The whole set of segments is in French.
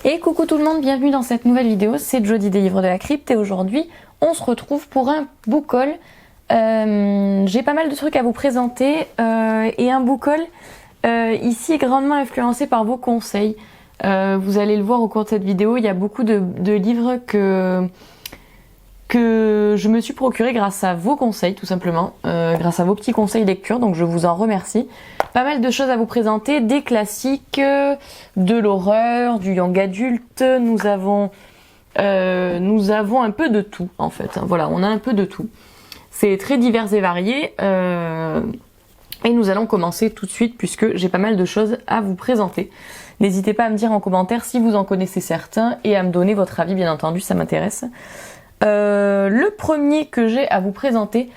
Et coucou tout le monde, bienvenue dans cette nouvelle vidéo, c'est Jody des Livres de la Crypte et aujourd'hui on se retrouve pour un book haul. J'ai pas mal de trucs à vous présenter et un book haul ici est grandement influencé par vos conseils. Vous allez le voir au cours de cette vidéo, il y a beaucoup de livres que je me suis procuré grâce à vos conseils tout simplement, grâce à vos petits conseils lecture, donc je vous en remercie. Pas mal de choses à vous présenter, des classiques, de l'horreur, du young adulte, nous avons un peu de tout en fait, voilà, on a un peu de tout. C'est très divers et varié et nous allons commencer tout de suite puisque j'ai pas mal de choses à vous présenter. N'hésitez pas à me dire en commentaire si vous en connaissez certains et à me donner votre avis, bien entendu, ça m'intéresse. Le premier que j'ai à vous présenter,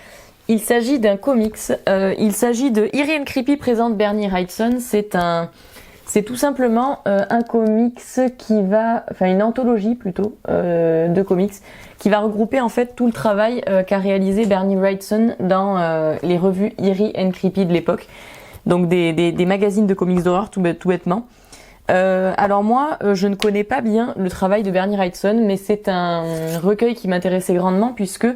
il s'agit d'un comics, il s'agit de Eerie and Creepy présente Bernie Wrightson. C'est tout simplement un comics une anthologie plutôt de comics qui va regrouper en fait tout le travail qu'a réalisé Bernie Wrightson dans les revues Eerie and Creepy de l'époque, donc des magazines de comics d'horreur tout bêtement. Alors moi, je ne connais pas bien le travail de Bernie Wrightson, mais c'est un recueil qui m'intéressait grandement puisque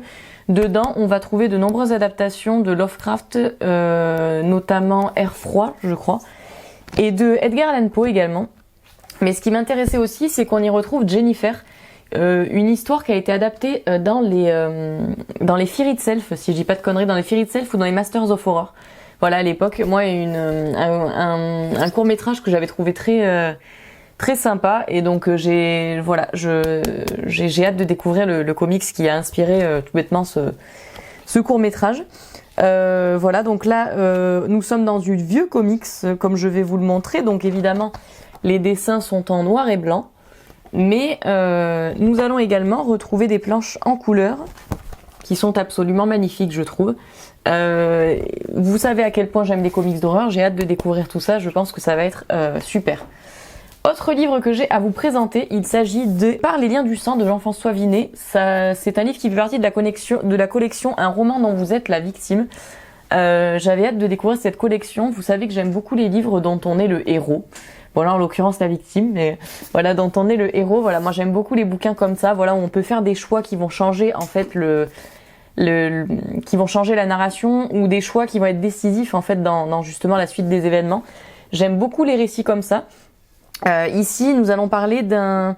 dedans, on va trouver de nombreuses adaptations de Lovecraft, notamment Air froid, je crois, et de Edgar Allan Poe également. Mais ce qui m'intéressait aussi, c'est qu'on y retrouve Jennifer, une histoire qui a été adaptée dans les Fear Itself, si je dis pas de conneries, dans les Fear Itself ou dans les Masters of Horror. Voilà, à l'époque, moi, un court-métrage que j'avais trouvé très sympa, et donc j'ai hâte de découvrir le comics qui a inspiré tout bêtement ce court-métrage. Voilà, donc là, nous sommes dans du vieux comics, comme je vais vous le montrer. Donc évidemment, les dessins sont en noir et blanc, mais nous allons également retrouver des planches en couleur qui sont absolument magnifiques, je trouve. Vous savez à quel point j'aime les comics d'horreur, j'ai hâte de découvrir tout ça, je pense que ça va être super. Autre livre que j'ai à vous présenter, il s'agit de Par les liens du sang de Jean-François Vinet. C'est un livre qui fait partie de la collection Un roman dont vous êtes la victime. J'avais hâte de découvrir cette collection. Vous savez que j'aime beaucoup les livres dont on est le héros. Bon là en l'occurrence la victime, mais voilà, dont on est le héros. Voilà, moi j'aime beaucoup les bouquins comme ça, voilà, où on peut faire des choix qui vont changer en fait qui vont changer la narration, ou des choix qui vont être décisifs en fait dans justement la suite des événements. J'aime beaucoup les récits comme ça. Ici, nous allons parler d'un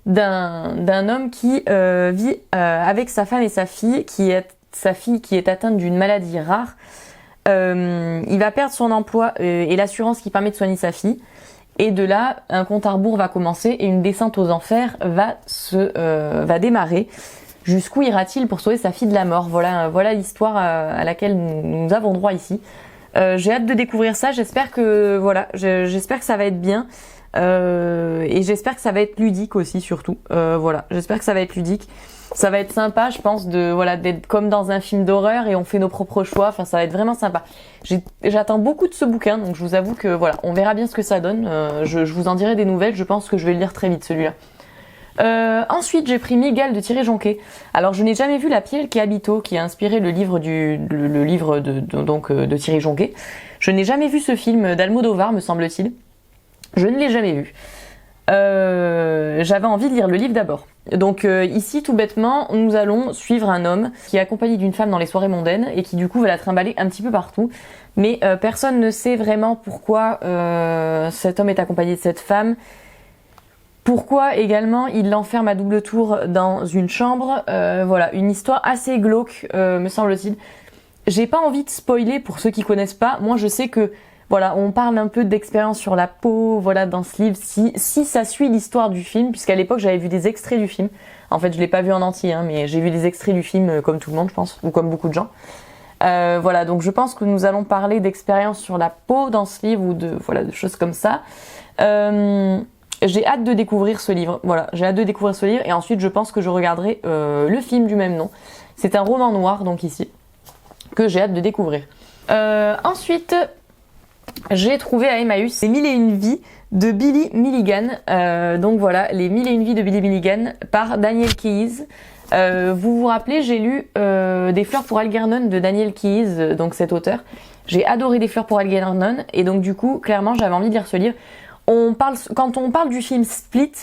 homme qui vit avec sa femme et sa fille qui est atteinte d'une maladie rare. Il va perdre son emploi et l'assurance qui permet de soigner sa fille. Et de là, un compte à rebours va commencer et une descente aux enfers va démarrer. Jusqu'où ira-t-il pour sauver sa fille de la mort? Voilà l'histoire à laquelle nous avons droit ici. J'ai hâte de découvrir ça. J'espère que ça va être bien. Et j'espère que ça va être ludique aussi surtout. J'espère que ça va être ludique. Ça va être sympa, je pense, d'être comme dans un film d'horreur et on fait nos propres choix. Enfin, ça va être vraiment sympa. J'attends beaucoup de ce bouquin, donc je vous avoue que voilà, on verra bien ce que ça donne. Je vous en dirai des nouvelles. Je pense que je vais le lire très vite celui-là. Ensuite, j'ai pris Miguel de Thierry Jonquet. Alors, je n'ai jamais vu La Piel qui habito, qui a inspiré le livre de Thierry Jonquet. Je n'ai jamais vu ce film d'Almodovar, me semble-t-il. Je ne l'ai jamais vu. J'avais envie de lire le livre d'abord. Donc ici, tout bêtement, nous allons suivre un homme qui est accompagné d'une femme dans les soirées mondaines et qui du coup va la trimballer un petit peu partout. Mais personne ne sait vraiment pourquoi cet homme est accompagné de cette femme. Pourquoi également il l'enferme à double tour dans une chambre. Voilà, une histoire assez glauque, me semble-t-il. J'ai pas envie de spoiler pour ceux qui connaissent pas. Moi, je sais que voilà, on parle un peu d'expérience sur la peau, voilà, dans ce livre, si ça suit l'histoire du film, puisqu'à l'époque j'avais vu des extraits du film. En fait, je l'ai pas vu en entier, mais j'ai vu des extraits du film comme tout le monde, je pense, ou comme beaucoup de gens. Voilà, donc je pense que nous allons parler d'expérience sur la peau dans ce livre ou de choses comme ça. J'ai hâte de découvrir ce livre. Voilà, j'ai hâte de découvrir ce livre et ensuite je pense que je regarderai le film du même nom. C'est un roman noir donc ici que j'ai hâte de découvrir. Ensuite, j'ai trouvé à Emmaüs Les 1001 vies de Billy Milligan. Donc voilà, Les 1001 vies de Billy Milligan par Daniel Keyes. Vous vous rappelez, j'ai lu Des fleurs pour Algernon de Daniel Keyes, donc cet auteur. J'ai adoré Des fleurs pour Algernon et donc du coup, clairement, j'avais envie de lire ce livre. Quand on parle du film Split,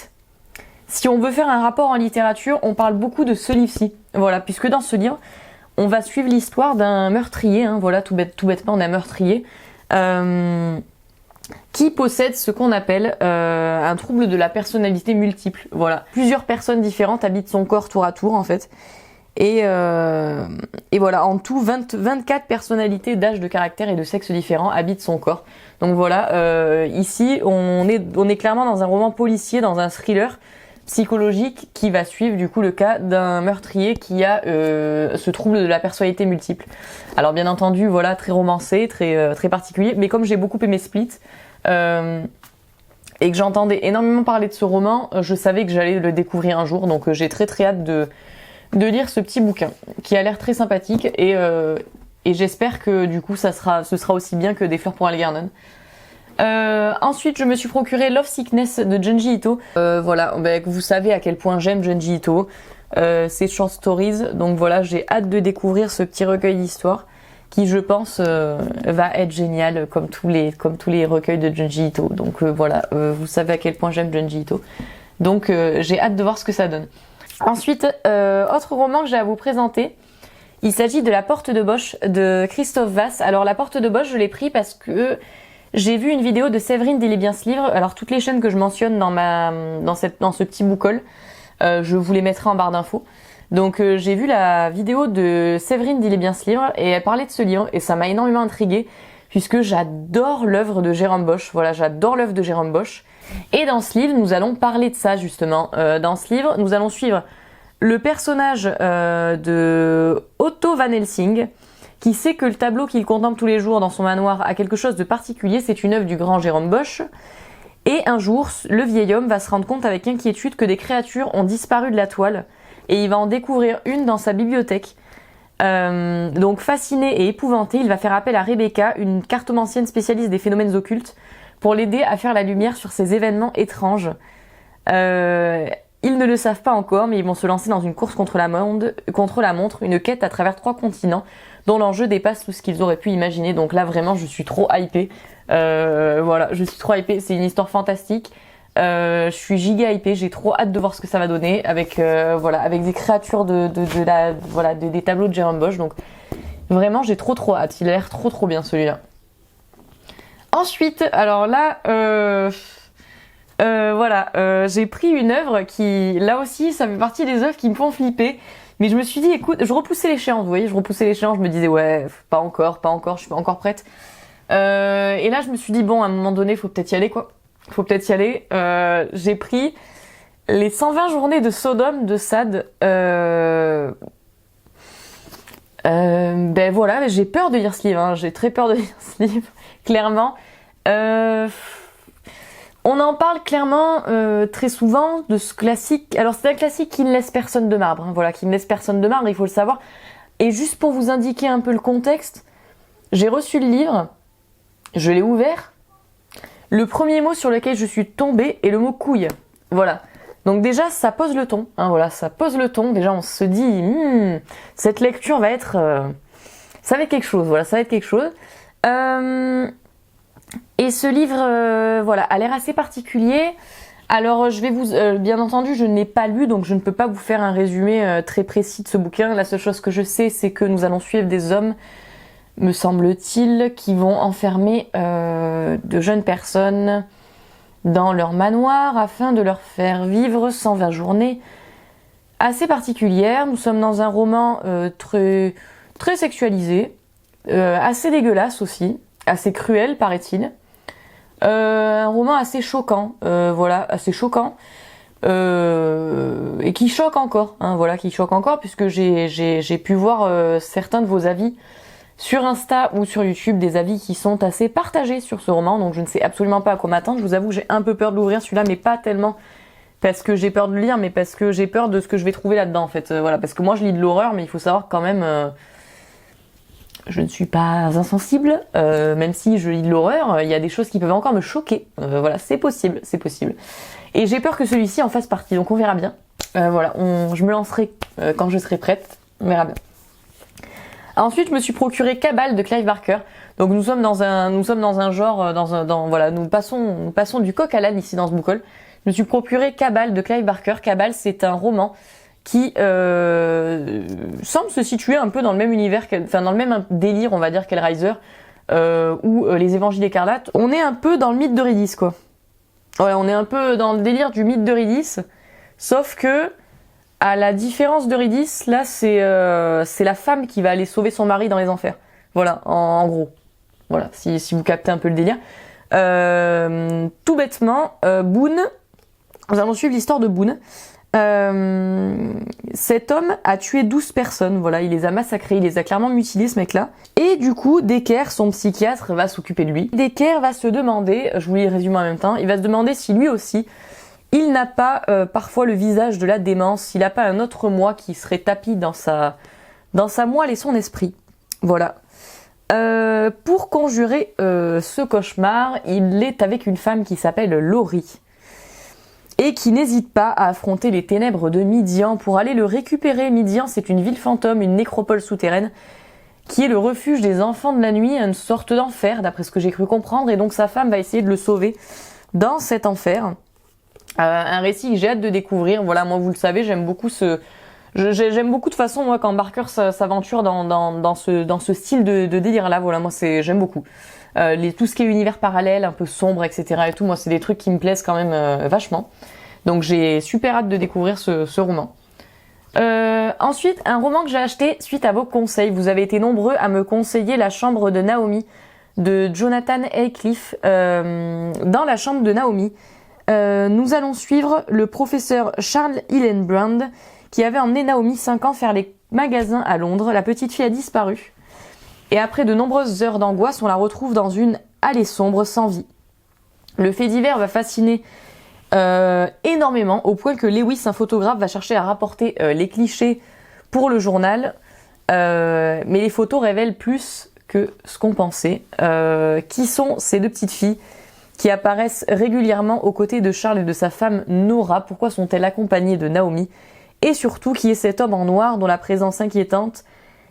Si on veut faire un rapport en littérature, on parle beaucoup de ce livre-ci. Voilà, puisque dans ce livre, on va suivre l'histoire d'un meurtrier, hein, voilà, tout bêtement, d'un meurtrier, qui possède ce qu'on appelle un trouble de la personnalité multiple. Voilà, plusieurs personnes différentes habitent son corps tour à tour, en fait. Et voilà, en tout, 24 personnalités d'âge, de caractère et de sexe différents habitent son corps. Donc voilà, ici, on est clairement dans un roman policier, dans un thriller psychologique qui va suivre du coup le cas d'un meurtrier qui a ce trouble de la personnalité multiple. Alors bien entendu, voilà, très romancé, très particulier, mais comme j'ai beaucoup aimé Split, et que j'entendais énormément parler de ce roman, je savais que j'allais le découvrir un jour, donc j'ai très hâte de lire ce petit bouquin qui a l'air très sympathique et j'espère que du coup ce sera aussi bien que Des fleurs pour Algernon. Ensuite, je me suis procuré Love Sickness de Junji Ito. Voilà, vous savez à quel point j'aime Junji Ito, ses short stories. Donc voilà, j'ai hâte de découvrir ce petit recueil d'histoires qui, je pense, va être génial comme tous les recueils de Junji Ito. Donc voilà, vous savez à quel point j'aime Junji Ito. Donc j'ai hâte de voir ce que ça donne. Ensuite, autre roman que j'ai à vous présenter. Il s'agit de La Porte de Bosch de Christophe Vass. Alors La Porte de Bosch, je l'ai pris parce que j'ai vu une vidéo de Séverine d'Il est bien ce livre. Alors toutes les chaînes que je mentionne dans ce petit book-haul, je vous les mettrai en barre d'infos. Donc j'ai vu la vidéo de Séverine d'Il est bien ce livre et elle parlait de ce livre et ça m'a énormément intriguée puisque j'adore l'œuvre de Jérôme Bosch. Voilà, j'adore l'œuvre de Jérôme Bosch. Et dans ce livre, nous allons parler de ça justement. Dans ce livre, nous allons suivre le personnage de Otto Van Helsing, qui sait que le tableau qu'il contemple tous les jours dans son manoir a quelque chose de particulier, c'est une œuvre du grand Jérôme Bosch. Et un jour, le vieil homme va se rendre compte avec inquiétude que des créatures ont disparu de la toile, et il va en découvrir une dans sa bibliothèque. Donc fasciné et épouvanté, il va faire appel à Rebecca, une cartomancienne spécialiste des phénomènes occultes, pour l'aider à faire la lumière sur ces événements étranges. Ils ne le savent pas encore, mais ils vont se lancer dans une course contre la montre, une quête à travers 3 continents, dont l'enjeu dépasse tout ce qu'ils auraient pu imaginer. Donc là, vraiment, je suis trop hypée. Voilà, je suis trop hypée. C'est une histoire fantastique. Je suis giga hypée. J'ai trop hâte de voir ce que ça va donner avec des créatures des tableaux de Jérôme Bosch. Donc vraiment, j'ai trop hâte. Il a l'air trop bien celui-là. Ensuite, alors là, j'ai pris une œuvre qui, là aussi, ça fait partie des œuvres qui me font flipper. Mais je me suis dit, écoute, je repoussais l'échéance, vous voyez, je me disais, ouais, pas encore, je suis pas encore prête. Et là, je me suis dit, bon, à un moment donné, faut peut-être y aller, quoi. J'ai pris les 120 journées de Sodome de Sade. Voilà, j'ai peur de lire ce livre, hein. J'ai très peur de lire ce livre, clairement. On en parle clairement très souvent de ce classique. Alors c'est un classique qui ne laisse personne de marbre, hein, voilà, qui ne laisse personne de marbre, il faut le savoir. Et juste pour vous indiquer un peu le contexte, j'ai reçu le livre, je l'ai ouvert. Le premier mot sur lequel je suis tombée est le mot couille. Voilà. Donc déjà ça pose le ton, hein, voilà, ça pose le ton. Déjà on se dit, cette lecture va être, ça va être quelque chose, voilà, ça va être quelque chose. Et ce livre, a l'air assez particulier. Alors, bien entendu, je ne l'ai pas lu, donc je ne peux pas vous faire un résumé très précis de ce bouquin. La seule chose que je sais, c'est que nous allons suivre des hommes, me semble-t-il, qui vont enfermer de jeunes personnes dans leur manoir afin de leur faire vivre 120 journées assez particulières. Nous sommes dans un roman très sexualisé, assez dégueulasse aussi. Assez cruel, paraît-il. Un roman assez choquant, assez choquant. Et qui choque encore, hein, qui choque encore, puisque j'ai pu voir certains de vos avis sur Insta ou sur YouTube, des avis qui sont assez partagés sur ce roman, donc je ne sais absolument pas à quoi m'attendre. Je vous avoue que j'ai un peu peur de l'ouvrir celui-là, mais pas tellement parce que j'ai peur de le lire, mais parce que j'ai peur de ce que je vais trouver là-dedans, en fait. Parce que moi je lis de l'horreur, mais il faut savoir quand même... je ne suis pas insensible, même si je lis de l'horreur, il y a des choses qui peuvent encore me choquer. C'est possible. Et j'ai peur que celui-ci en fasse partie, donc on verra bien. Je me lancerai quand je serai prête, on verra bien. Ensuite, je me suis procuré Cabal de Clive Barker. Donc nous sommes dans un genre, nous passons du coq à l'âne ici dans ce book-haul. je me suis procuré Cabal de Clive Barker. Cabal, c'est un roman qui semble se situer un peu dans le même univers, enfin dans le même délire, on va dire, qu'Hellraiser, ou les Évangiles écarlates. On est un peu dans le mythe d'Eurydice, quoi. Ouais, on est un peu dans le délire du mythe d'Eurydice, sauf que, à la différence d'Eurydice, là, c'est la femme qui va aller sauver son mari dans les enfers. Voilà, en gros. Voilà, si vous captez un peu le délire. Tout bêtement, Boone, nous allons suivre l'histoire de Boone. Cet homme a tué 12 personnes, voilà, il les a massacrés, il les a clairement mutilés, ce mec-là. Et du coup, Decker, son psychiatre, va s'occuper de lui. Decker va se demander, je vous les résume en même temps, il va se demander si lui aussi, il n'a pas parfois le visage de la démence, s'il n'a pas un autre moi qui serait tapi dans sa moelle et son esprit. Voilà. Pour conjurer ce cauchemar, il est avec une femme qui s'appelle Laurie et qui n'hésite pas à affronter les ténèbres de Midian pour aller le récupérer. Midian, c'est une ville fantôme, une nécropole souterraine qui est le refuge des enfants de la nuit, une sorte d'enfer d'après ce que j'ai cru comprendre, et donc sa femme va essayer de le sauver dans cet enfer. Un récit que j'ai hâte de découvrir. Voilà, moi vous le savez, j'aime beaucoup j'aime beaucoup de façon, moi, quand Barker s'aventure dans ce style de délire là. Voilà, moi j'aime beaucoup. Tout ce qui est univers parallèle, un peu sombre, etc. et tout, moi c'est des trucs qui me plaisent quand même vachement. Donc j'ai super hâte de découvrir ce roman. Ensuite, un roman que j'ai acheté suite à vos conseils. Vous avez été nombreux à me conseiller La chambre de Naomi de Jonathan Aycliffe. Dans La chambre de Naomi, nous allons suivre le professeur Charles Hillenbrand qui avait emmené Naomi 5 ans faire les magasins à Londres. La petite fille a disparu. Et après de nombreuses heures d'angoisse, on la retrouve dans une allée sombre sans vie. Le fait divers va fasciner énormément, au point que Lewis, un photographe, va chercher à rapporter les clichés pour le journal. Mais les photos révèlent plus que ce qu'on pensait. Qui sont ces deux petites filles qui apparaissent régulièrement aux côtés de Charles et de sa femme Nora? Pourquoi sont-elles accompagnées de Naomi? Et surtout, qui est cet homme en noir dont la présence inquiétante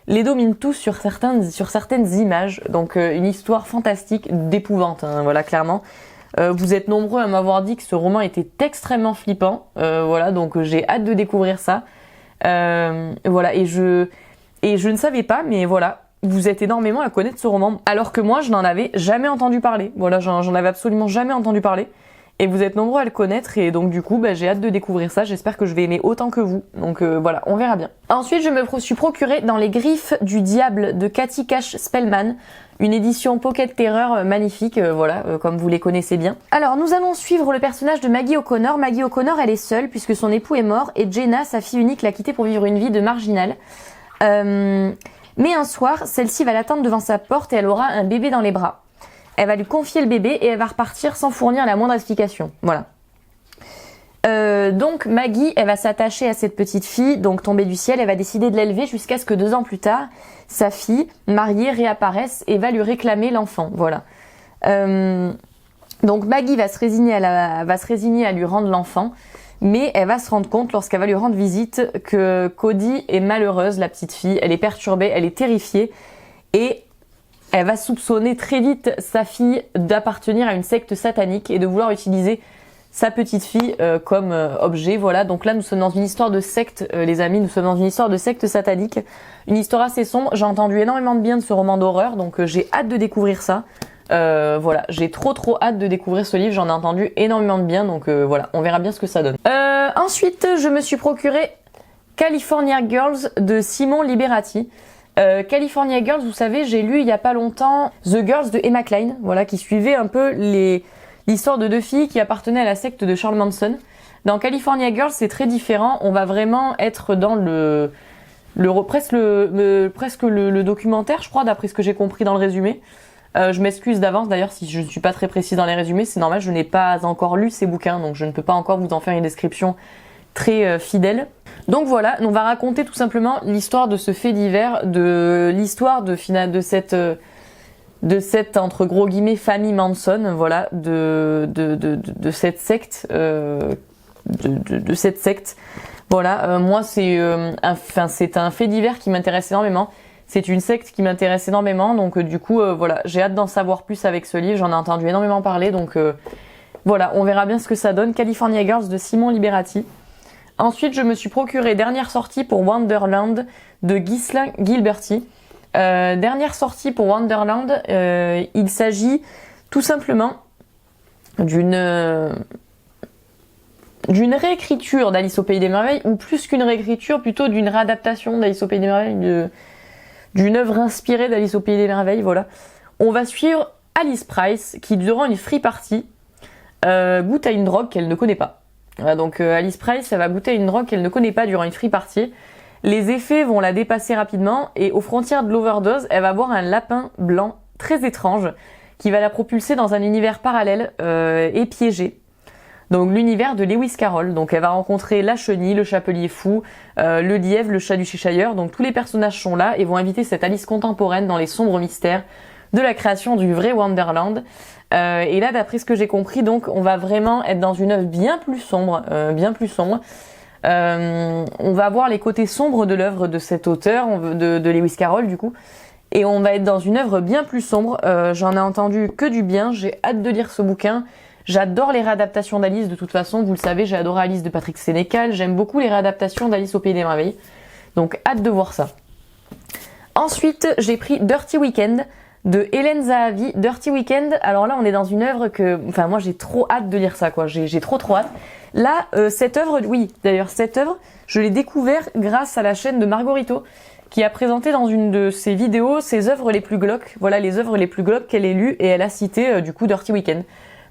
les domine tous sur certaines images. Donc une histoire fantastique d'épouvante, hein, voilà, clairement. Vous êtes nombreux à m'avoir dit que ce roman était extrêmement flippant. Voilà, donc j'ai hâte de découvrir ça. Voilà, et je ne savais pas, mais voilà, vous êtes énormément à connaître ce roman, alors que moi, je n'en avais jamais entendu parler. Voilà, j'en avais absolument jamais entendu parler. Et vous êtes nombreux à le connaître, et donc du coup, j'ai hâte de découvrir ça. J'espère que je vais aimer autant que vous. Donc voilà, on verra bien. Ensuite, je me suis procuré Dans les griffes du diable de Cathy Cash Spellman, une édition Pocket Terror magnifique, voilà, comme vous les connaissez bien. Alors, nous allons suivre le personnage de Maggie O'Connor. Maggie O'Connor, elle est seule puisque son époux est mort, et Jenna, sa fille unique, l'a quittée pour vivre une vie de marginale. Mais un soir, celle-ci va l'attendre devant sa porte et elle aura un bébé dans les bras. Elle va lui confier le bébé et elle va repartir sans fournir la moindre explication. Voilà. Donc Maggie, elle va s'attacher à cette petite fille, donc tombée du ciel, elle va décider de l'élever jusqu'à ce que 2 ans plus tard, sa fille, mariée, réapparaisse et va lui réclamer l'enfant. Voilà. Donc Maggie va se résigner à lui rendre l'enfant, mais elle va se rendre compte lorsqu'elle va lui rendre visite que Cody est malheureuse, la petite fille, elle est perturbée, elle est terrifiée, et elle va soupçonner très vite sa fille d'appartenir à une secte satanique et de vouloir utiliser sa petite fille comme objet. Voilà, donc là nous sommes dans une histoire de secte, les amis, nous sommes dans une histoire de secte satanique, une histoire assez sombre. J'ai entendu énormément de bien de ce roman d'horreur, donc j'ai hâte de découvrir ça. Voilà, j'ai trop hâte de découvrir ce livre, j'en ai entendu énormément de bien, donc voilà, on verra bien ce que ça donne. Ensuite, je me suis procuré California Girls de Simon Liberati. California Girls, vous savez, j'ai lu il y a pas longtemps The Girls de Emma Cline, voilà, qui suivait un peu l'histoire de 2 filles qui appartenaient à la secte de Charles Manson. Dans California Girls, c'est très différent, on va vraiment être dans presque le documentaire, je crois, d'après ce que j'ai compris dans le résumé. Je m'excuse d'avance d'ailleurs si je ne suis pas très précise dans les résumés, c'est normal, je n'ai pas encore lu ces bouquins, donc je ne peux pas encore vous en faire une description très fidèle. Donc voilà, on va raconter tout simplement l'histoire de ce fait divers, de l'histoire de cette entre gros guillemets famille Manson, voilà, de cette secte, de cette secte. Voilà, moi c'est un fait divers qui m'intéresse énormément. C'est une secte qui m'intéresse énormément, donc du coup voilà, j'ai hâte d'en savoir plus avec ce livre. J'en ai entendu énormément parler, donc Voilà, on verra bien ce que ça donne. California Girls de Simon Liberati. Ensuite, je me suis procuré Dernière sortie pour Wonderland de Ghislain Gilberti. Dernière sortie pour Wonderland, il s'agit tout simplement d'une réécriture d'Alice au Pays des Merveilles, ou plus qu'une réécriture, plutôt d'une réadaptation d'Alice au Pays des Merveilles, d'une œuvre inspirée d'Alice au Pays des Merveilles, voilà. On va suivre Alice Price, qui durant une free party, goûte à une drogue qu'elle ne connaît pas. Voilà, donc Alice Price, elle va goûter à une drogue qu'elle ne connaît pas durant une free party. Les effets vont la dépasser rapidement, et aux frontières de l'overdose, elle va voir un lapin blanc très étrange, qui va la propulser dans un univers parallèle et piégé. Donc l'univers de Lewis Carroll. Donc elle va rencontrer la chenille, le chapelier fou, le lièvre, le chat du Cheshire. Donc tous les personnages sont là et vont inviter cette Alice contemporaine dans les sombres mystères de la création du vrai Wonderland. Et là, d'après ce que j'ai compris, donc on va vraiment être dans une œuvre bien plus sombre, on va voir les côtés sombres de l'œuvre de cet auteur, de Lewis Carroll du coup. Et on va être dans une œuvre bien plus sombre. J'en ai entendu que du bien. J'ai hâte de lire ce bouquin. J'adore les réadaptations d'Alice de toute façon. Vous le savez, j'ai adoré Alice de Patrick Sénécal. J'aime beaucoup les réadaptations d'Alice au Pays des Merveilles. Donc hâte de voir ça. Ensuite, j'ai pris Dirty Weekend de Hélène Zahavi. Dirty Weekend, alors là on est dans une œuvre que... Enfin moi j'ai trop hâte de lire ça quoi. J'ai trop hâte. Là, cette œuvre, oui, d'ailleurs cette œuvre, je l'ai découvert grâce à la chaîne de Margorito, qui a présenté dans une de ses vidéos ses œuvres les plus glauques. Voilà les œuvres les plus glauques qu'elle ait lues, et elle a cité du coup Dirty Weekend.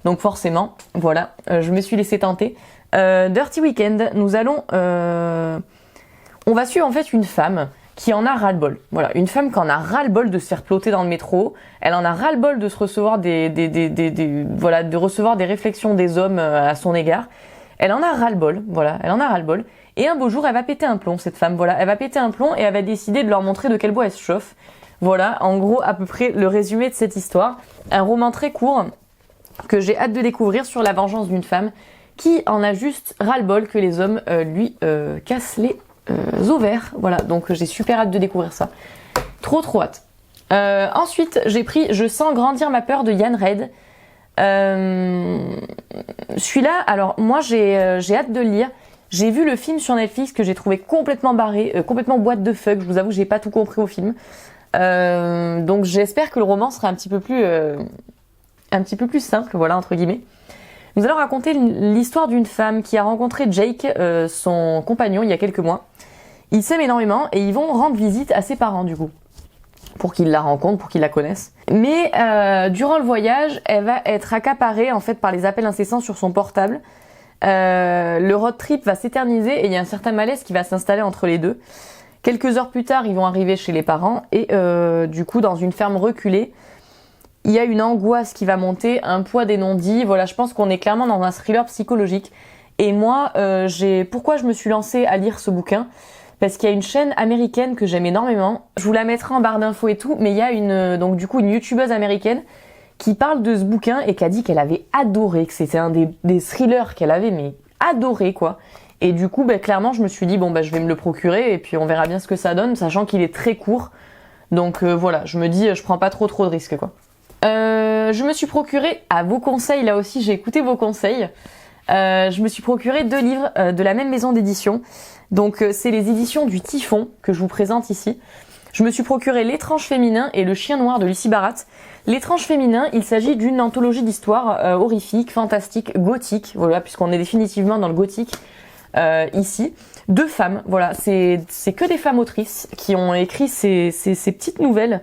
Donc forcément, voilà, je me suis laissée tenter. Dirty Weekend, on va suivre en fait une femme qui en a ras-le-bol. Voilà, une femme qui en a ras-le-bol de se faire ploter dans le métro. Elle en a ras-le-bol de se recevoir de recevoir des réflexions des hommes à son égard. Elle en a ras-le-bol, voilà, elle en a ras-le-bol. Et un beau jour, elle va péter un plomb, cette femme, voilà. Elle va péter un plomb et elle va décider de leur montrer de quel bois elle se chauffe. Voilà, en gros, à peu près le résumé de cette histoire. Un roman très court que j'ai hâte de découvrir sur la vengeance d'une femme qui en a juste ras-le-bol que les hommes lui cassent les ovaires. Voilà, donc j'ai super hâte de découvrir ça. Trop hâte. Ensuite, j'ai pris Je sens grandir ma peur de Yann Reid. Celui-là, alors moi j'ai hâte de le lire. J'ai vu le film sur Netflix que j'ai trouvé complètement barré, complètement boîte de fuck. Je vous avoue que j'ai pas tout compris au film. Donc j'espère que le roman sera un petit peu plus simple, voilà, entre guillemets. Nous allons raconter l'histoire d'une femme qui a rencontré Jake, son compagnon, il y a quelques mois. Ils s'aiment énormément et ils vont rendre visite à ses parents du coup, pour qu'ils la rencontrent, pour qu'ils la connaissent. Mais durant le voyage, elle va être accaparée en fait par les appels incessants sur son portable. Le road trip va s'éterniser et il y a un certain malaise qui va s'installer entre les deux. Quelques heures plus tard, ils vont arriver chez les parents et du coup, dans une ferme reculée, il y a une angoisse qui va monter, un poids des non-dits. Voilà, je pense qu'on est clairement dans un thriller psychologique. Et moi, pourquoi je me suis lancée à lire ce bouquin ? Parce qu'il y a une chaîne américaine que j'aime énormément. Je vous la mettrai en barre d'infos et tout, mais il y a une youtubeuse américaine qui parle de ce bouquin et qui a dit qu'elle avait adoré, que c'était un des thrillers qu'elle avait mais adoré quoi. Et du coup, clairement, je me suis dit je vais me le procurer et puis on verra bien ce que ça donne, sachant qu'il est très court. Donc voilà, je me dis je prends pas trop de risques quoi. Je me suis procuré, à vos conseils, là aussi j'ai écouté vos conseils. Je me suis procuré 2 livres de la même maison d'édition. Donc c'est les éditions du Typhon que je vous présente ici. Je me suis procuré L'étrange féminin et Le chien noir de Lucie Barat. L'étrange féminin, il s'agit d'une anthologie d'histoires horrifiques, fantastiques, gothiques, voilà, puisqu'on est définitivement dans le gothique ici. 2 femmes, voilà, c'est que des femmes autrices qui ont écrit ces petites nouvelles.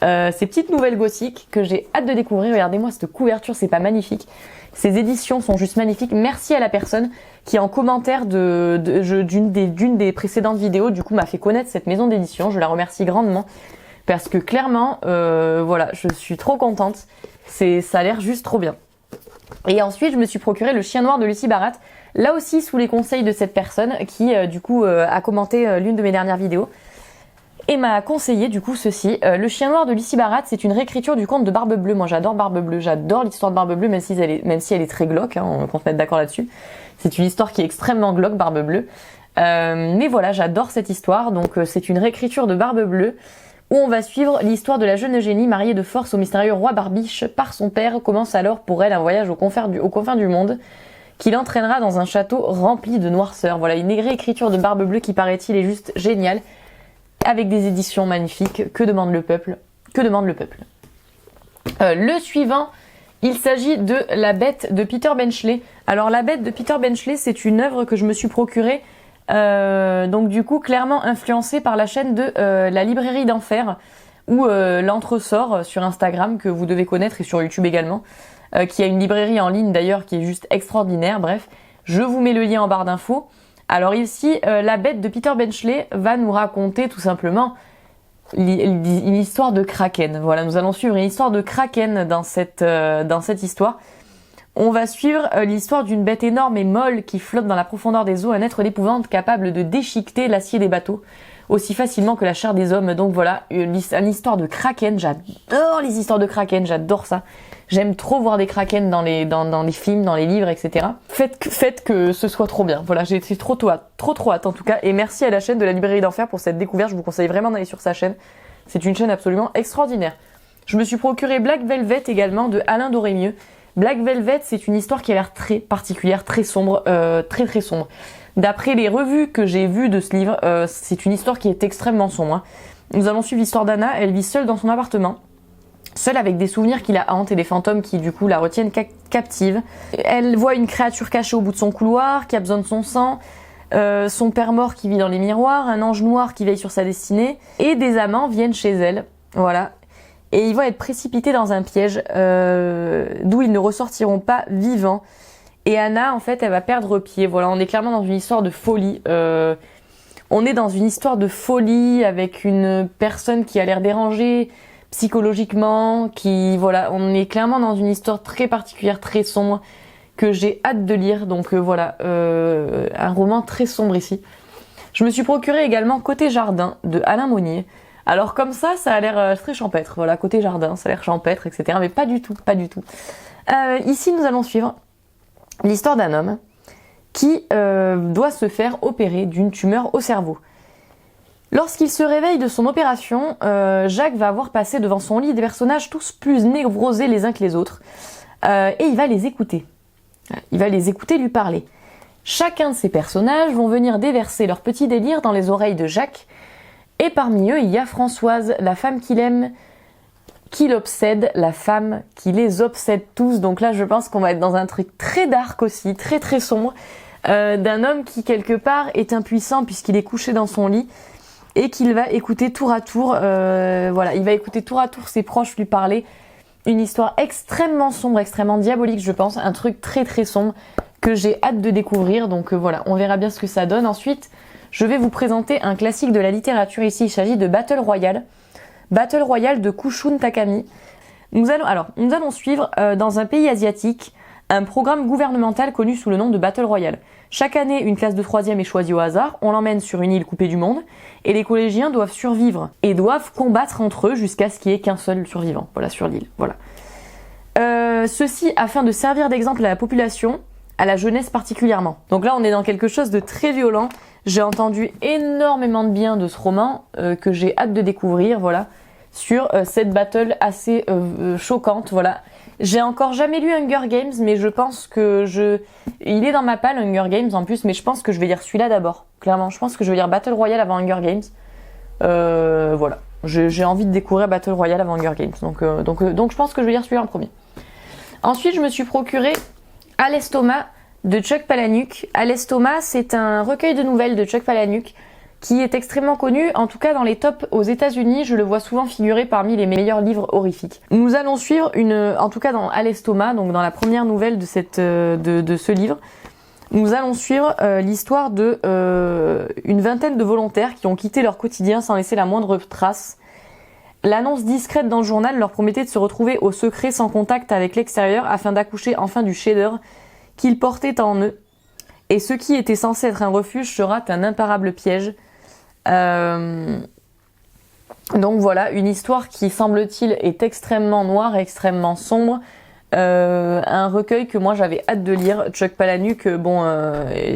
Ces petites nouvelles gothiques que j'ai hâte de découvrir. Regardez-moi cette couverture, c'est pas magnifique. Ces éditions sont juste magnifiques. Merci à la personne qui en commentaire d'une des précédentes vidéos du coup m'a fait connaître cette maison d'édition. Je la remercie grandement parce que clairement, voilà, je suis trop contente. Ça a l'air juste trop bien. Et ensuite, je me suis procuré Le chien noir de Lucie Barat. Là aussi sous les conseils de cette personne qui du coup a commenté l'une de mes dernières vidéos. Et m'a conseillé du coup ceci. Le chien noir de Lucie Barat, c'est une réécriture du conte de Barbe Bleue. Moi j'adore Barbe Bleue, j'adore l'histoire de Barbe Bleue, même si elle est très glauque, hein, qu'on se mette d'accord là-dessus. C'est une histoire qui est extrêmement glauque, Barbe Bleue. Mais voilà, j'adore cette histoire. Donc c'est une réécriture de Barbe Bleue où on va suivre l'histoire de la jeune Eugénie, mariée de force au mystérieux roi Barbiche par son père. Commence alors pour elle un voyage aux confins du monde qui l'entraînera dans un château rempli de noirceur. Voilà, une réécriture de Barbe Bleue qui, paraît-il, est juste géniale, avec des éditions magnifiques. Que demande le peuple? Que demande le peuple? Le suivant, il s'agit de La Bête de Peter Benchley. Alors La Bête de Peter Benchley, c'est une œuvre que je me suis procurée, donc du coup clairement influencée par la chaîne de La Librairie d'Enfer, ou l'Entresort sur Instagram, que vous devez connaître, et sur YouTube également, qui a une librairie en ligne d'ailleurs qui est juste extraordinaire. Bref, je vous mets le lien en barre d'infos. Alors ici, La Bête de Peter Benchley va nous raconter tout simplement une histoire de kraken. Voilà, nous allons suivre une histoire de kraken dans cette histoire. On va suivre l'histoire d'une bête énorme et molle qui flotte dans la profondeur des eaux, un être d'épouvante capable de déchiqueter l'acier des bateaux aussi facilement que la chair des hommes. Donc voilà, une histoire de kraken. J'adore les histoires de kraken, j'adore ça. J'aime trop voir des kraken dans les films, dans les livres, etc. Faites que ce soit trop bien. Voilà, j'ai trop hâte en tout cas. Et merci à la chaîne de La Librairie d'Enfer pour cette découverte. Je vous conseille vraiment d'aller sur sa chaîne. C'est une chaîne absolument extraordinaire. Je me suis procuré Black Velvet également de Alain Dorémieux. Black Velvet, c'est une histoire qui a l'air très particulière, très sombre, très sombre. D'après les revues que j'ai vues de ce livre, c'est une histoire qui est extrêmement sombre, hein. Nous allons suivre l'histoire d'Anna. Elle vit seule dans son appartement, seule avec des souvenirs qui la hantent et des fantômes qui du coup la retiennent captive. Elle voit une créature cachée au bout de son couloir, qui a besoin de son sang, son père mort qui vit dans les miroirs, un ange noir qui veille sur sa destinée, et des amants viennent chez elle. Voilà. Et ils vont être précipités dans un piège d'où ils ne ressortiront pas vivants. Et Anna, en fait, elle va perdre pied. Voilà, on est clairement dans une histoire de folie. On est dans une histoire de folie avec une personne qui a l'air dérangée psychologiquement, voilà, on est clairement dans une histoire très particulière, très sombre, que j'ai hâte de lire. Donc voilà, un roman très sombre ici. Je me suis procuré également Côté Jardin de Alain Monnier. Alors comme ça a l'air très champêtre. Voilà, Côté Jardin, ça a l'air champêtre, etc. Mais pas du tout, pas du tout. Ici, nous allons suivre l'histoire d'un homme qui doit se faire opérer d'une tumeur au cerveau. Lorsqu'il se réveille de son opération, Jacques va voir passer devant son lit des personnages tous plus névrosés les uns que les autres. Et il va les écouter. Il va les écouter lui parler. Chacun de ces personnages vont venir déverser leur petit délire dans les oreilles de Jacques. Et parmi eux, il y a Françoise, la femme qu'il aime, qui l'obsède, la femme qui les obsède tous. Donc là, je pense qu'on va être dans un truc très dark aussi, très sombre, d'un homme qui quelque part est impuissant puisqu'il est couché dans son lit et qu'il va écouter tour à tour, voilà, il va écouter tour à tour ses proches lui parler. Une histoire extrêmement sombre, extrêmement diabolique, je pense, un truc très sombre que j'ai hâte de découvrir. Donc voilà, on verra bien ce que ça donne. Ensuite, je vais vous présenter un classique de la littérature. Ici, il s'agit de Battle Royale. Battle Royale de Kushun Takami. Nous allons suivre dans un pays asiatique un programme gouvernemental connu sous le nom de Battle Royale. Chaque année, une classe de 3e est choisie au hasard. On l'emmène sur une île coupée du monde et les collégiens doivent survivre et doivent combattre entre eux jusqu'à ce qu'il n'y ait qu'un seul survivant. Voilà, sur l'île. Voilà. Ceci afin de servir d'exemple à la population, à la jeunesse particulièrement. Donc là, on est dans quelque chose de très violent. J'ai entendu énormément de bien de ce roman que j'ai hâte de découvrir, voilà, sur cette battle assez choquante, voilà. J'ai encore jamais lu Hunger Games, mais je pense que il est dans ma palle, Hunger Games en plus, mais je pense que je vais lire celui-là d'abord, clairement. Je pense que je vais lire Battle Royale avant Hunger Games. Voilà, j'ai envie de découvrir Battle Royale avant Hunger Games, donc je pense que je vais lire celui-là en premier. Ensuite, je me suis procuré À l'estomac de Chuck Palahniuk. À l'estomac, c'est un recueil de nouvelles de Chuck Palahniuk qui est extrêmement connu, en tout cas dans les tops aux États-Unis, je le vois souvent figurer parmi les meilleurs livres horrifiques. Nous allons suivre en tout cas dans À l'estomac, donc dans la première nouvelle de ce livre, nous allons suivre l'histoire de une vingtaine de volontaires qui ont quitté leur quotidien sans laisser la moindre trace. L'annonce discrète dans le journal leur promettait de se retrouver au secret sans contact avec l'extérieur afin d'accoucher enfin du chef-d'œuvre qu'ils portaient en eux. Et ce qui était censé être un refuge sera un imparable piège. Donc voilà, une histoire qui, semble-t-il, est extrêmement noire, extrêmement sombre. Un recueil que moi j'avais hâte de lire. Chuck Palahniuk,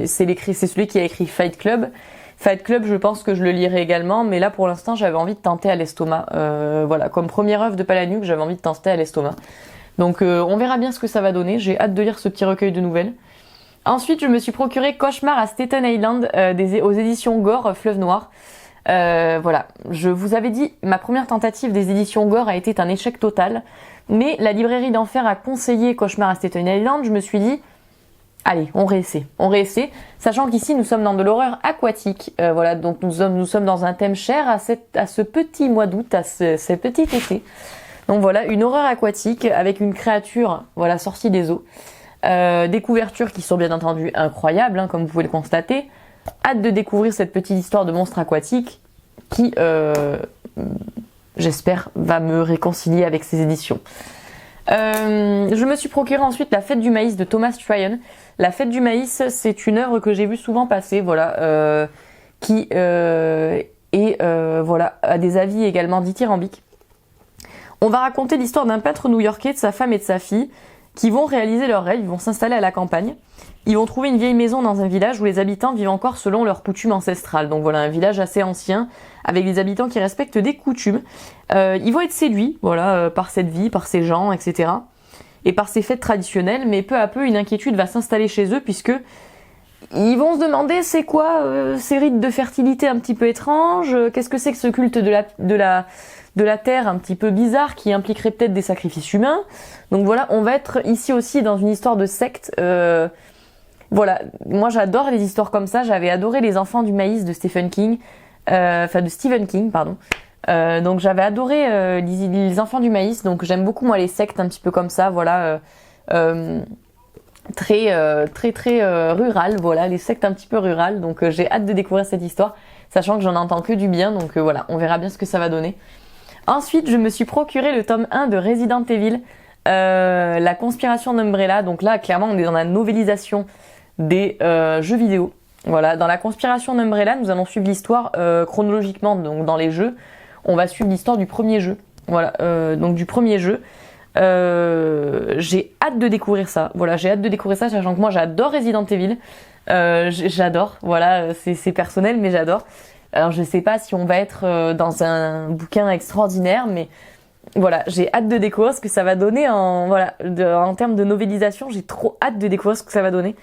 c'est celui qui a écrit Fight Club. Fight Club, je pense que je le lirai également, mais là pour l'instant j'avais envie de tenter à l'estomac. Voilà, comme première œuvre de Palahniuk, j'avais envie de tenter à l'estomac. Donc on verra bien ce que ça va donner, j'ai hâte de lire ce petit recueil de nouvelles. Ensuite, je me suis procuré Cauchemar à Staten Island aux éditions Gore, Fleuve Noir. Voilà, je vous avais dit, ma première tentative des éditions Gore a été un échec total, mais la librairie d'Enfer a conseillé Cauchemar à Staten Island, je me suis dit, allez, on réessaie, sachant qu'ici nous sommes dans de l'horreur aquatique, voilà, donc nous sommes dans un thème cher à ce petit mois d'août, à ce petit été. Donc voilà, une horreur aquatique avec une créature, voilà, sortie des eaux. Des couvertures qui sont bien entendu incroyables, hein, comme vous pouvez le constater. Hâte de découvrir cette petite histoire de monstre aquatique qui, j'espère, va me réconcilier avec ces éditions. Je me suis procuré ensuite La Fête du Maïs de Thomas Tryon. La Fête du Maïs, c'est une œuvre que j'ai vue souvent passer, voilà, qui voilà, a des avis également dithyrambiques. On va raconter l'histoire d'un peintre new-yorkais, de sa femme et de sa fille, qui vont réaliser leur rêve, ils vont s'installer à la campagne. Ils vont trouver une vieille maison dans un village où les habitants vivent encore selon leurs coutumes ancestrales. Donc voilà, un village assez ancien, avec des habitants qui respectent des coutumes. Ils vont être séduits, voilà, par cette vie, par ces gens, etc. Et par ces fêtes traditionnelles, mais peu à peu, une inquiétude va s'installer chez eux, puisque ils vont se demander c'est quoi ces rites de fertilité un petit peu étranges, qu'est-ce que c'est que ce culte de la terre un petit peu bizarre qui impliquerait peut-être des sacrifices humains. Donc voilà, on va être ici aussi dans une histoire de secte. Voilà, moi j'adore les histoires comme ça, j'avais adoré Les Enfants du Maïs de Stephen King, de Stephen King, pardon. Donc j'avais adoré les Enfants du Maïs, donc j'aime beaucoup moi les sectes un petit peu comme ça, voilà, très rurales, voilà, les sectes un petit peu rurales, donc j'ai hâte de découvrir cette histoire, sachant que j'en entends que du bien, donc voilà, on verra bien ce que ça va donner. Ensuite, je me suis procuré le tome 1 de Resident Evil, La Conspiration d'Umbrella. Donc là, clairement, on est dans la novélisation des jeux vidéo. Voilà, dans La Conspiration d'Umbrella, nous allons suivre l'histoire chronologiquement. Donc dans les jeux, on va suivre l'histoire du premier jeu. Voilà, donc du premier jeu. J'ai hâte de découvrir ça. Voilà, j'ai hâte de découvrir ça, sachant que moi, j'adore Resident Evil. J'adore. Voilà, c'est personnel, mais j'adore. Alors je sais pas si on va être dans un bouquin extraordinaire, mais voilà, j'ai hâte de découvrir ce que ça va donner en termes de novélisation. J'ai trop hâte de découvrir ce que ça va donner.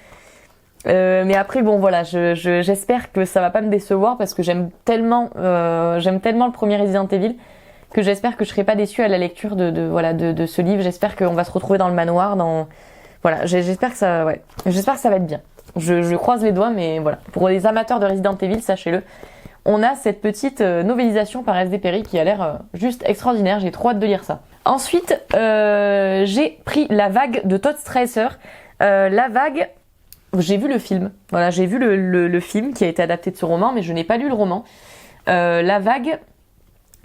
Mais après bon voilà, j'espère que ça va pas me décevoir parce que j'aime tellement le premier Resident Evil que j'espère que je serai pas déçue à la lecture de ce livre. J'espère qu'on va se retrouver dans le manoir, voilà, j'espère que ça va être bien. Je croise les doigts, mais voilà, pour les amateurs de Resident Evil, sachez-le. On a cette petite novélisation par SD Perry qui a l'air juste extraordinaire. J'ai trop hâte de lire ça. Ensuite, j'ai pris La Vague de Todd Strasser. La Vague, j'ai vu le film. Voilà, j'ai vu le film qui a été adapté de ce roman, mais je n'ai pas lu le roman. La Vague,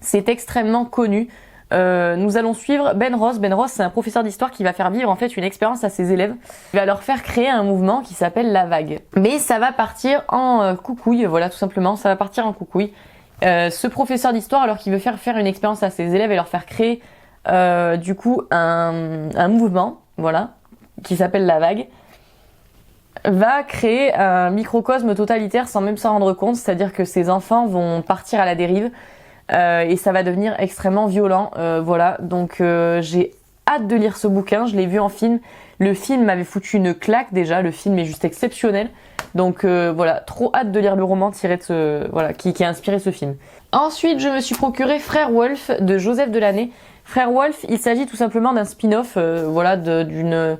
c'est extrêmement connu. Nous allons suivre Ben Ross. Ben Ross, c'est un professeur d'histoire qui va faire vivre en fait une expérience à ses élèves. Il va leur faire créer un mouvement qui s'appelle La Vague. Mais ça va partir en coucouille, voilà tout simplement, ça va partir en coucouille. Ce professeur d'histoire, alors qu'il veut faire une expérience à ses élèves et leur faire créer du coup un mouvement, voilà, qui s'appelle La Vague, va créer un microcosme totalitaire sans même s'en rendre compte, c'est-à-dire que ces enfants vont partir à la dérive. Et ça va devenir extrêmement violent, voilà, donc j'ai hâte de lire ce bouquin, je l'ai vu en film, le film m'avait foutu une claque déjà, le film est juste exceptionnel, donc voilà, trop hâte de lire le roman tiré de qui a inspiré ce film. Ensuite, je me suis procuré Frère Wolf de Joseph Delaney. Frère Wolf, il s'agit tout simplement d'un spin-off, voilà, d'une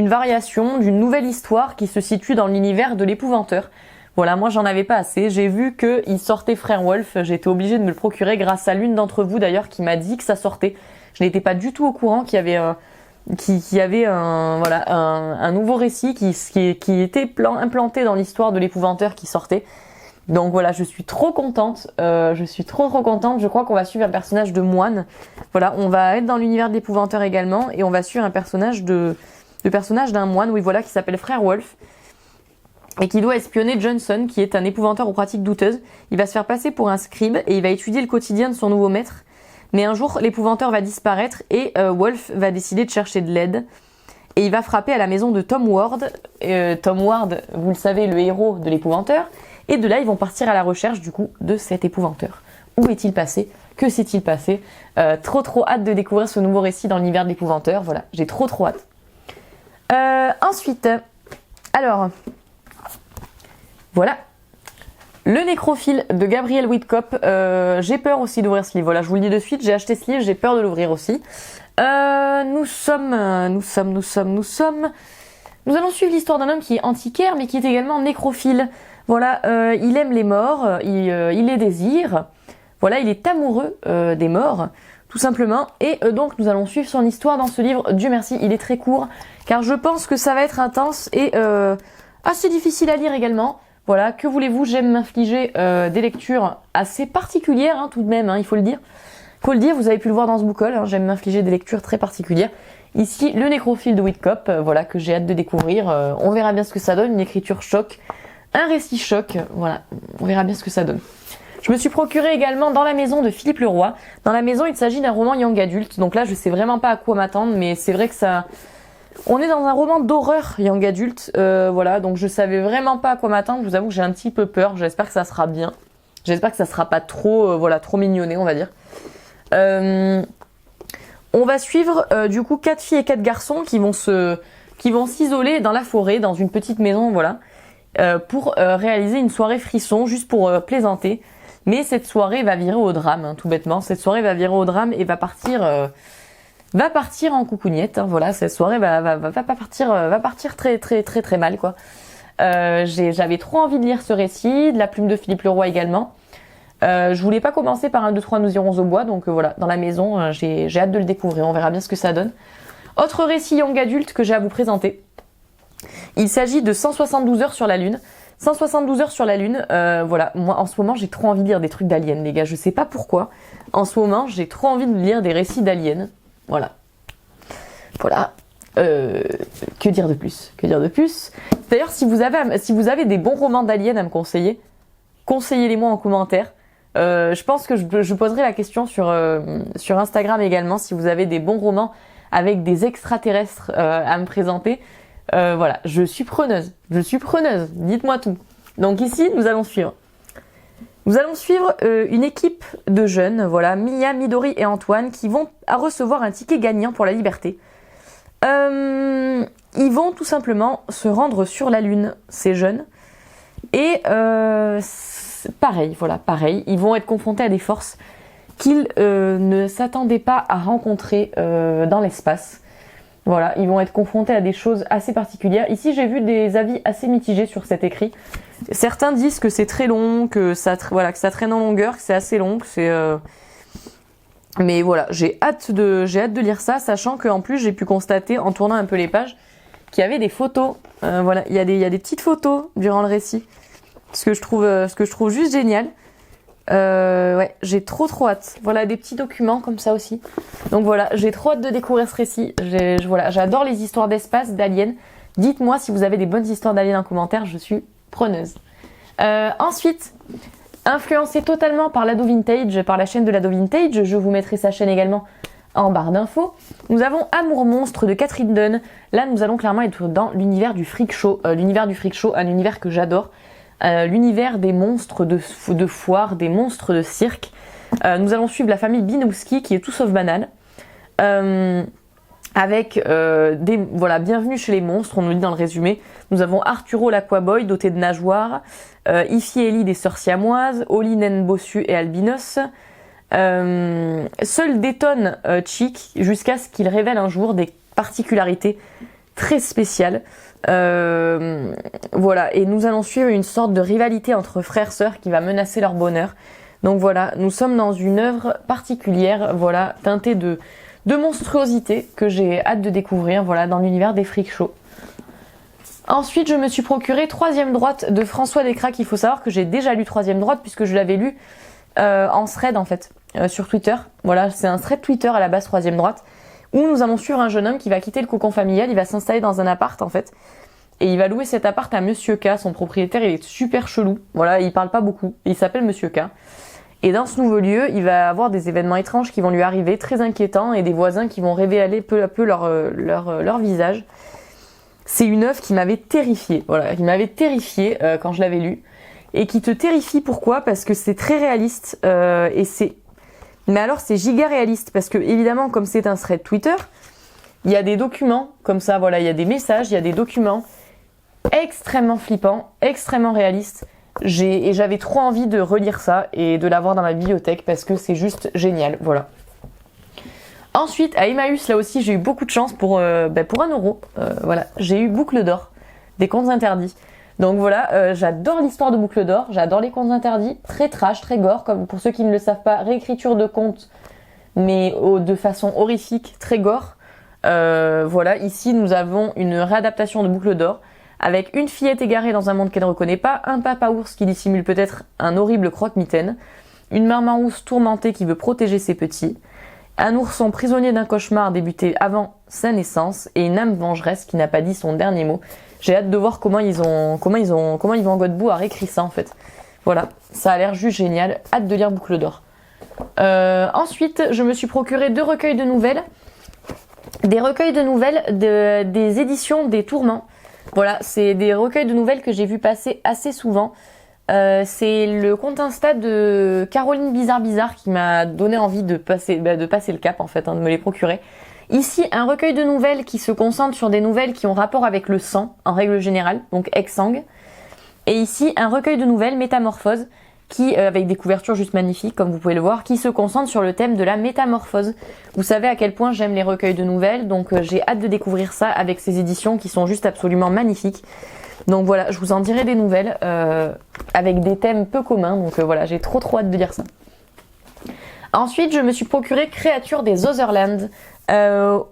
variation, d'une nouvelle histoire qui se situe dans l'univers de l'épouvanteur. Voilà, moi j'en avais pas assez. J'ai vu qu'il sortait Frère Wolf. J'ai été obligée de me le procurer grâce à l'une d'entre vous d'ailleurs qui m'a dit que ça sortait. Je n'étais pas du tout au courant qu'il y avait un nouveau récit qui était implanté dans l'histoire de l'épouvanteur qui sortait. Donc voilà, je suis trop contente. Je suis trop contente. Je crois qu'on va suivre un personnage de moine. Voilà, on va être dans l'univers de l'épouvanteur également et on va suivre un personnage d'un moine, oui voilà, qui s'appelle Frère Wolf. Et qui doit espionner Johnson, qui est un épouvanteur aux pratiques douteuses. Il va se faire passer pour un scribe et il va étudier le quotidien de son nouveau maître. Mais un jour, l'épouvanteur va disparaître et Wolf va décider de chercher de l'aide. et il va frapper à la maison de Tom Ward. Tom Ward, vous le savez, le héros de l'épouvanteur. Et de là, ils vont partir à la recherche du coup de cet épouvanteur. Où est-il passé? Que s'est-il passé? Trop hâte de découvrir ce nouveau récit dans l'univers de l'épouvanteur. Voilà, j'ai trop hâte. Ensuite, alors, voilà. Le nécrophile de Gabriel Whitcop. J'ai peur aussi d'ouvrir ce livre. Voilà, je vous le dis de suite, j'ai acheté ce livre, j'ai peur de l'ouvrir aussi. Nous allons suivre l'histoire d'un homme qui est antiquaire, mais qui est également nécrophile. Voilà, il aime les morts, il les désire. Voilà, il est amoureux des morts, tout simplement. Et donc, nous allons suivre son histoire dans ce livre. Dieu merci, il est très court, car je pense que ça va être intense et assez difficile à lire également. Voilà, que voulez-vous, j'aime m'infliger des lectures assez particulières, hein, tout de même, hein, il faut le dire. Vous avez pu le voir dans ce book haul, hein, j'aime m'infliger des lectures très particulières. Ici, le nécrophile de Whitcop, voilà, que j'ai hâte de découvrir. On verra bien ce que ça donne, une écriture choc, un récit choc, voilà, on verra bien ce que ça donne. Je me suis procuré également Dans la maison de Philippe Leroy. Dans la maison, il s'agit d'un roman young adulte, donc là, je sais vraiment pas à quoi m'attendre, mais c'est vrai que ça... On est dans un roman d'horreur young adulte, voilà, donc je savais vraiment pas à quoi m'attendre. Je vous avoue que j'ai un petit peu peur. J'espère que ça sera bien. J'espère que ça sera pas trop, voilà, trop mignonné, on va dire. On va suivre du coup 4 filles et 4 garçons qui vont s'isoler dans la forêt, dans une petite maison, voilà, pour réaliser une soirée frisson, juste pour plaisanter. Mais cette soirée va virer au drame, hein, tout bêtement. Cette soirée va virer au drame et va partir en coucougnette, hein, voilà, cette soirée va partir très mal, quoi. J'avais trop envie de lire ce récit, de la plume de Philippe Leroy également. Je voulais pas commencer par 1, 2, 3, nous irons au bois, donc voilà, dans la maison, j'ai hâte de le découvrir, on verra bien ce que ça donne. Autre récit young adulte que j'ai à vous présenter. Il s'agit de 172 heures sur la Lune. 172 heures sur la Lune, voilà, moi en ce moment j'ai trop envie de lire des trucs d'aliens, les gars, je sais pas pourquoi. En ce moment j'ai trop envie de lire des récits d'aliens. Voilà. Que dire de plus? D'ailleurs, si vous avez des bons romans d'aliens à me conseiller, conseillez-les-moi en commentaire. Je pense que je poserai la question sur Instagram également, si vous avez des bons romans avec des extraterrestres à me présenter. Voilà, je suis preneuse. Dites-moi tout. Donc ici, nous allons suivre une équipe de jeunes, voilà, Mia, Midori et Antoine, qui vont recevoir un ticket gagnant pour la liberté. Ils vont tout simplement se rendre sur la Lune, ces jeunes. Et pareil, ils vont être confrontés à des forces qu'ils ne s'attendaient pas à rencontrer dans l'espace. Voilà, ils vont être confrontés à des choses assez particulières. Ici, j'ai vu des avis assez mitigés sur cet écrit. Certains disent que c'est très long, que ça traîne en longueur, que c'est assez long, que c'est... Mais voilà, j'ai hâte de lire ça, sachant qu'en plus, j'ai pu constater, en tournant un peu les pages, qu'il y avait des photos. Voilà, il y a des petites photos durant le récit. Ce que je trouve juste génial. Ouais, j'ai trop hâte. Voilà, des petits documents comme ça aussi. Donc voilà, j'ai trop hâte de découvrir ce récit. J'adore les histoires d'espace, d'aliens. Dites-moi si vous avez des bonnes histoires d'aliens en commentaire, je suis preneuse. Ensuite, influencé totalement par Lado Vintage, par la chaîne de Lado Vintage, je vous mettrai sa chaîne également en barre d'infos. Nous avons Amour monstre de Catherine Dunn. Là, nous allons clairement être dans l'univers du freak show. L'univers du freak show, un univers que j'adore. L'univers des monstres de foire, des monstres de cirque. Nous allons suivre la famille Binowski qui est tout sauf banale. Bienvenue chez les monstres, on nous dit dans le résumé. Nous avons Arturo l'Aquaboy doté de nageoires, Ify et Ellie des sœurs siamoises, Oli, naine bossue et albinos. Seul détonne Chick jusqu'à ce qu'il révèle un jour des particularités très spéciales. Voilà, et nous allons suivre une sorte de rivalité entre frères-sœurs qui va menacer leur bonheur. Donc voilà, nous sommes dans une œuvre particulière, voilà, teintée de monstruosité que j'ai hâte de découvrir, voilà, dans l'univers des freak shows. Ensuite, je me suis procuré Troisième droite de François Descraques. Il faut savoir que j'ai déjà lu Troisième droite puisque je l'avais lu en thread en fait, sur Twitter. Voilà, c'est un thread Twitter à la base, Troisième droite, où nous allons suivre un jeune homme qui va quitter le cocon familial, il va s'installer dans un appart en fait, et il va louer cet appart à Monsieur K, son propriétaire, il est super chelou, voilà, il parle pas beaucoup, il s'appelle Monsieur K. Et dans ce nouveau lieu, il va avoir des événements étranges qui vont lui arriver, très inquiétants, et des voisins qui vont révéler peu à peu leur visage. C'est une œuvre qui m'avait terrifiée, voilà, qui m'avait terrifiée quand je l'avais lue. Et qui te terrifie, pourquoi? Parce que c'est très réaliste, mais alors c'est giga réaliste, parce que évidemment, comme c'est un thread Twitter, il y a des documents, comme ça, voilà, il y a des messages, il y a des documents extrêmement flippants, extrêmement réalistes. Et j'avais trop envie de relire ça et de l'avoir dans ma bibliothèque parce que c'est juste génial, voilà. Ensuite, à Emmaüs, là aussi, j'ai eu beaucoup de chance pour 1€. Voilà, j'ai eu Boucle d'or, des contes interdits. Donc voilà, j'adore l'histoire de Boucle d'or, j'adore les contes interdits, très trash, très gore, comme pour ceux qui ne le savent pas, réécriture de contes, mais de façon horrifique, très gore. Voilà, ici nous avons une réadaptation de Boucle d'or, avec une fillette égarée dans un monde qu'elle ne reconnaît pas, un papa ours qui dissimule peut-être un horrible croque-mitaine, une maman ours tourmentée qui veut protéger ses petits, un ourson prisonnier d'un cauchemar débuté avant sa naissance, et une âme vengeresse qui n'a pas dit son dernier mot. J'ai hâte de voir comment ils vont Godbout à réécrire ça en fait. Voilà, ça a l'air juste génial. Hâte de lire Boucle d'or. Ensuite, je me suis procuré 2 recueils de nouvelles. Des recueils de nouvelles des éditions des Tourments. Voilà, c'est des recueils de nouvelles que j'ai vu passer assez souvent. C'est le compte Insta de Caroline Bizarre qui m'a donné envie de passer le cap en fait, de me les procurer. Ici, un recueil de nouvelles qui se concentre sur des nouvelles qui ont rapport avec le sang, en règle générale, donc ex-sang. Et ici, un recueil de nouvelles, Métamorphose, qui, avec des couvertures juste magnifiques, comme vous pouvez le voir, qui se concentre sur le thème de la métamorphose. Vous savez à quel point j'aime les recueils de nouvelles, donc j'ai hâte de découvrir ça avec ces éditions qui sont juste absolument magnifiques. Donc voilà, je vous en dirai des nouvelles, avec des thèmes peu communs, donc voilà, j'ai trop hâte de lire ça. Ensuite, je me suis procuré Créatures des Otherlands,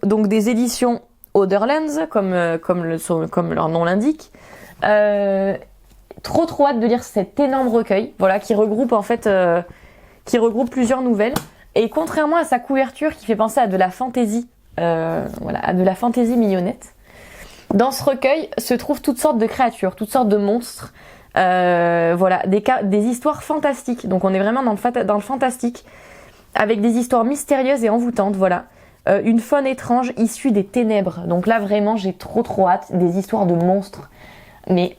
donc des éditions Otherlands, comme leur nom l'indique. Trop hâte de lire cet énorme recueil, voilà, qui regroupe plusieurs nouvelles. Et contrairement à sa couverture qui fait penser à de la fantaisie, à de la fantaisie mignonnette, dans ce recueil se trouvent toutes sortes de créatures, toutes sortes de monstres, des histoires fantastiques. Donc on est vraiment dans le fantastique, avec des histoires mystérieuses et envoûtantes, voilà. Une faune étrange issue des ténèbres. Donc là vraiment j'ai trop hâte, des histoires de monstres. Mais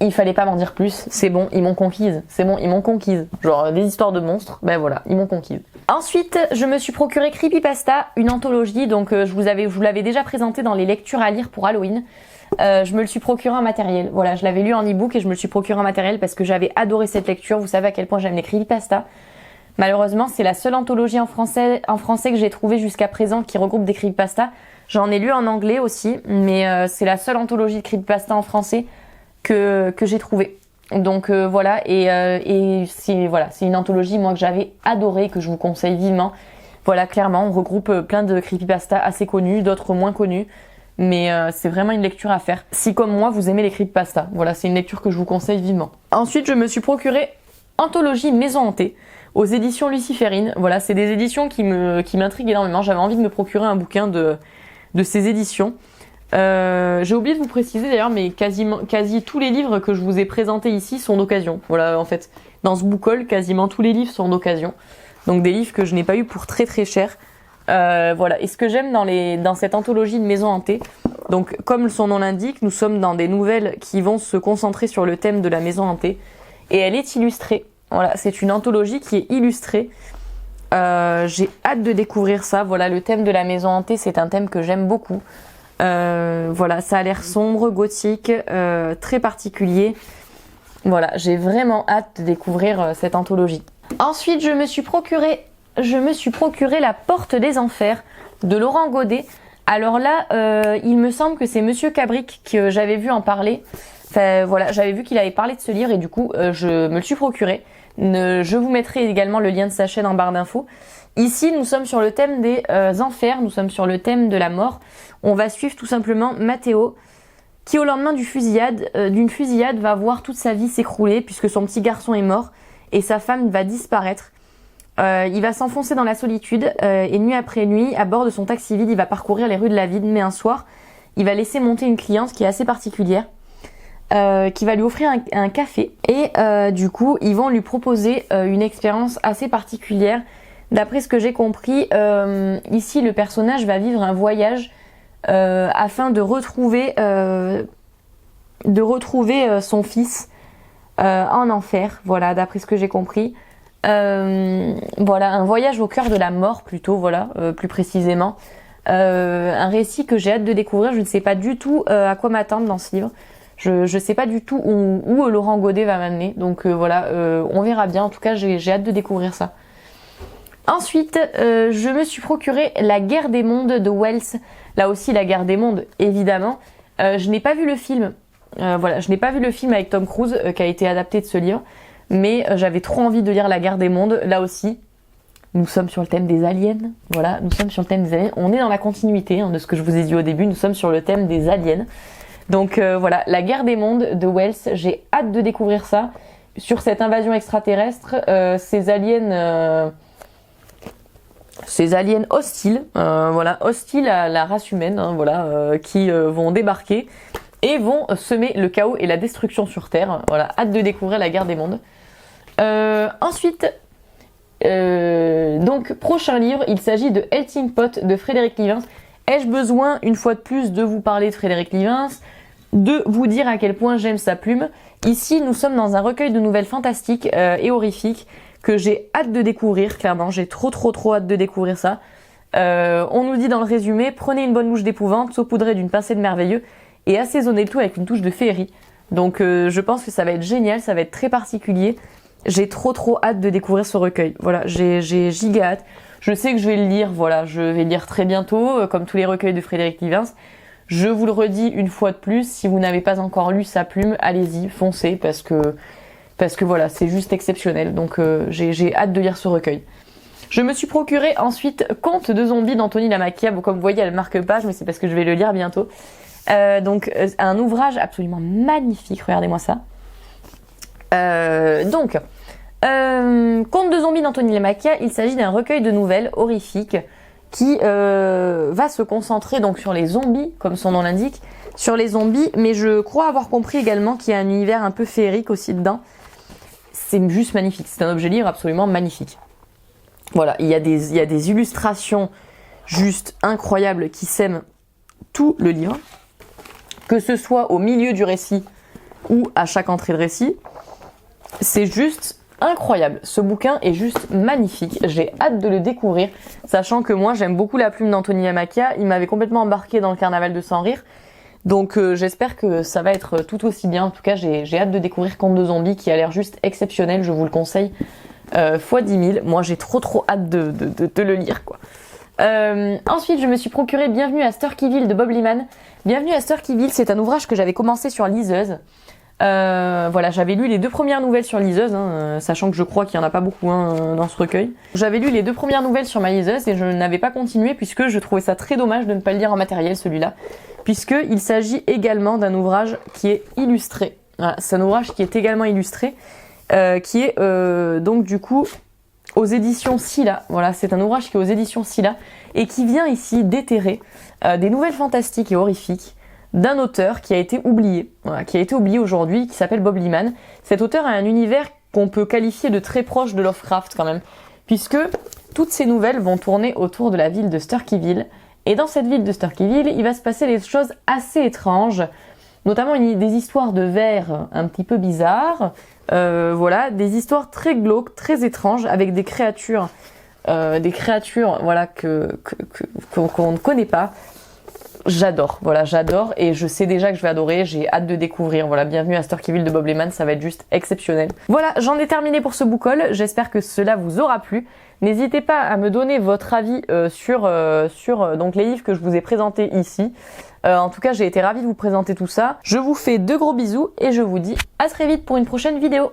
il fallait pas m'en dire plus, c'est bon, ils m'ont conquise. Genre des histoires de monstres, ben voilà, ils m'ont conquise. Ensuite, je me suis procuré Creepypasta, une anthologie, donc je vous l'avais déjà présenté dans les lectures à lire pour Halloween. Je me le suis procuré en matériel. Voilà, je l'avais lu en e-book et je me le suis procuré en matériel parce que j'avais adoré cette lecture. Vous savez à quel point j'aime les Creepypasta. Malheureusement, c'est la seule anthologie en français que j'ai trouvée jusqu'à présent qui regroupe des Creepypasta. J'en ai lu en anglais aussi, mais c'est la seule anthologie de Creepypasta en français que j'ai trouvé. Donc voilà, et c'est une anthologie moi que j'avais adorée, que je vous conseille vivement. Voilà, clairement, on regroupe plein de creepypasta assez connus, d'autres moins connus, mais c'est vraiment une lecture à faire. Si comme moi vous aimez les creepypasta, voilà, c'est une lecture que je vous conseille vivement. Ensuite, je me suis procuré Anthologie Maison Hantée aux éditions Luciférine. Voilà, c'est des éditions qui m'intriguent énormément. J'avais envie de me procurer un bouquin de ces éditions. J'ai oublié de vous préciser d'ailleurs, mais quasi tous les livres que je vous ai présentés ici sont d'occasion. Voilà, en fait, dans ce book haul, quasiment tous les livres sont d'occasion. Donc des livres que je n'ai pas eu pour très cher. Voilà. Et ce que j'aime dans cette anthologie de Maison Hantée, donc comme son nom l'indique, nous sommes dans des nouvelles qui vont se concentrer sur le thème de la maison hantée. Et elle est illustrée. Voilà, c'est une anthologie qui est illustrée. J'ai hâte de découvrir ça. Voilà, le thème de la maison hantée, c'est un thème que j'aime beaucoup. Voilà, ça a l'air sombre, gothique, très particulier. Voilà, j'ai vraiment hâte de découvrir cette anthologie. Ensuite, je me suis procuré La Porte des Enfers de Laurent Godet. Alors là, il me semble que c'est Monsieur Cabric que j'avais vu en parler. Enfin, voilà, j'avais vu qu'il avait parlé de ce livre et du coup, je me le suis procuré. Je vous mettrai également le lien de sa chaîne en barre d'infos. Ici, nous sommes sur le thème des enfers, nous sommes sur le thème de la mort. On va suivre tout simplement Mathéo, qui au lendemain d'une fusillade va voir toute sa vie s'écrouler puisque son petit garçon est mort et sa femme va disparaître. Il va s'enfoncer dans la solitude et nuit après nuit, à bord de son taxi vide, il va parcourir les rues de la ville, mais un soir, il va laisser monter une cliente qui est assez particulière. qui va lui offrir un café. Et du coup, ils vont lui proposer une expérience assez particulière. D'après ce que j'ai compris, ici, le personnage va vivre un voyage afin de retrouver son fils en enfer. Voilà, d'après ce que j'ai compris. Voilà, un voyage au cœur de la mort plutôt, voilà, plus précisément. Un récit que j'ai hâte de découvrir. Je ne sais pas du tout à quoi m'attendre dans ce livre. Je sais pas du tout où Laurent Godet va m'amener. Donc voilà, on verra bien. En tout cas, j'ai hâte de découvrir ça. Ensuite, je me suis procuré La Guerre des Mondes de Wells. Là aussi, La Guerre des Mondes, évidemment. Je n'ai pas vu le film. Voilà, je n'ai pas vu le film avec Tom Cruise qui a été adapté de ce livre. Mais j'avais trop envie de lire La Guerre des Mondes. Là aussi, nous sommes sur le thème des aliens. Voilà, nous sommes sur le thème des aliens. On est dans la continuité de ce que je vous ai dit au début. Nous sommes sur le thème des aliens. Donc voilà, La Guerre des Mondes de Wells. J'ai hâte de découvrir ça. Sur cette invasion extraterrestre, ces aliens hostiles, voilà, hostiles à la race humaine, voilà, qui vont débarquer et vont semer le chaos et la destruction sur Terre. Voilà, hâte de découvrir La Guerre des Mondes. Ensuite, donc prochain livre, il s'agit de Melting Pot de Frédéric Livens. Ai-je besoin une fois de plus de vous parler de Frédéric Livens, de vous dire à quel point j'aime sa plume? Ici, nous sommes dans un recueil de nouvelles fantastiques et horrifiques que j'ai hâte de découvrir, clairement. J'ai trop hâte de découvrir ça. On nous dit dans le résumé, prenez une bonne louche d'épouvante, saupoudrée d'une pincée de merveilleux et assaisonnez le tout avec une touche de féerie. Donc je pense que ça va être génial, ça va être très particulier. J'ai trop hâte de découvrir ce recueil. Voilà, j'ai giga hâte. Je sais que je vais le lire, voilà, je vais le lire très bientôt, comme tous les recueils de Frédéric Livens. Je vous le redis une fois de plus, si vous n'avez pas encore lu sa plume, allez-y, foncez, parce que voilà, c'est juste exceptionnel. Donc j'ai hâte de lire ce recueil. Je me suis procuré ensuite Contes de zombies d'Anthony Lamacchia. Bon, comme vous voyez, elle marque pas, mais c'est parce que je vais le lire bientôt. Donc un ouvrage absolument magnifique, regardez-moi ça. Contes de zombies d'Anthony Lamacchia, il s'agit d'un recueil de nouvelles horrifiques qui va se concentrer donc sur les zombies, comme son nom l'indique, sur les zombies, mais je crois avoir compris également qu'il y a un univers un peu féerique aussi dedans. C'est juste magnifique, c'est un objet livre absolument magnifique. Voilà, il y a des illustrations juste incroyables qui sèment tout le livre, que ce soit au milieu du récit ou à chaque entrée de récit. C'est juste incroyable, ce bouquin est juste magnifique, j'ai hâte de le découvrir, sachant que moi j'aime beaucoup la plume d'Anthony Lamacchia, il m'avait complètement embarqué dans le carnaval de Sans Rire, donc j'espère que ça va être tout aussi bien. En tout cas j'ai hâte de découvrir Contes de zombies qui a l'air juste exceptionnel, je vous le conseille fois 10 000, moi j'ai trop hâte de le lire quoi. Ensuite je me suis procuré Bienvenue à Sturkyville de Bob Liman. Bienvenue à Sturkyville, c'est un ouvrage que j'avais commencé sur Liseuse. Voilà, j'avais lu les 2 premières nouvelles sur Liseuse, sachant que je crois qu'il n'y en a pas beaucoup dans ce recueil. J'avais lu les 2 premières nouvelles sur ma Liseuse et je n'avais pas continué puisque je trouvais ça très dommage de ne pas le lire en matériel celui-là, puisqu'il s'agit également d'un ouvrage qui est illustré. Voilà, c'est un ouvrage qui est également illustré, qui est donc du coup aux éditions Scylla. Voilà, c'est un ouvrage qui est aux éditions Scylla et qui vient ici déterrer des nouvelles fantastiques et horrifiques d'un auteur qui a été oublié, voilà, qui a été oublié aujourd'hui, qui s'appelle Bob Liman. Cet auteur a un univers qu'on peut qualifier de très proche de Lovecraft quand même, puisque toutes ces nouvelles vont tourner autour de la ville de Sturkyville. Et dans cette ville de Sturkyville, il va se passer des choses assez étranges, notamment des histoires de vers un petit peu bizarres, voilà, des histoires très glauques, très étranges, avec des créatures voilà, qu'on ne connaît pas. J'adore, voilà, j'adore et je sais déjà que je vais adorer, j'ai hâte de découvrir. Voilà, Bienvenue à Sturkyville de Bob Liman, ça va être juste exceptionnel. Voilà, j'en ai terminé pour ce book haul, j'espère que cela vous aura plu. N'hésitez pas à me donner votre avis sur donc les livres que je vous ai présentés ici. En tout cas, j'ai été ravie de vous présenter tout ça. Je vous fais de gros bisous et je vous dis à très vite pour une prochaine vidéo.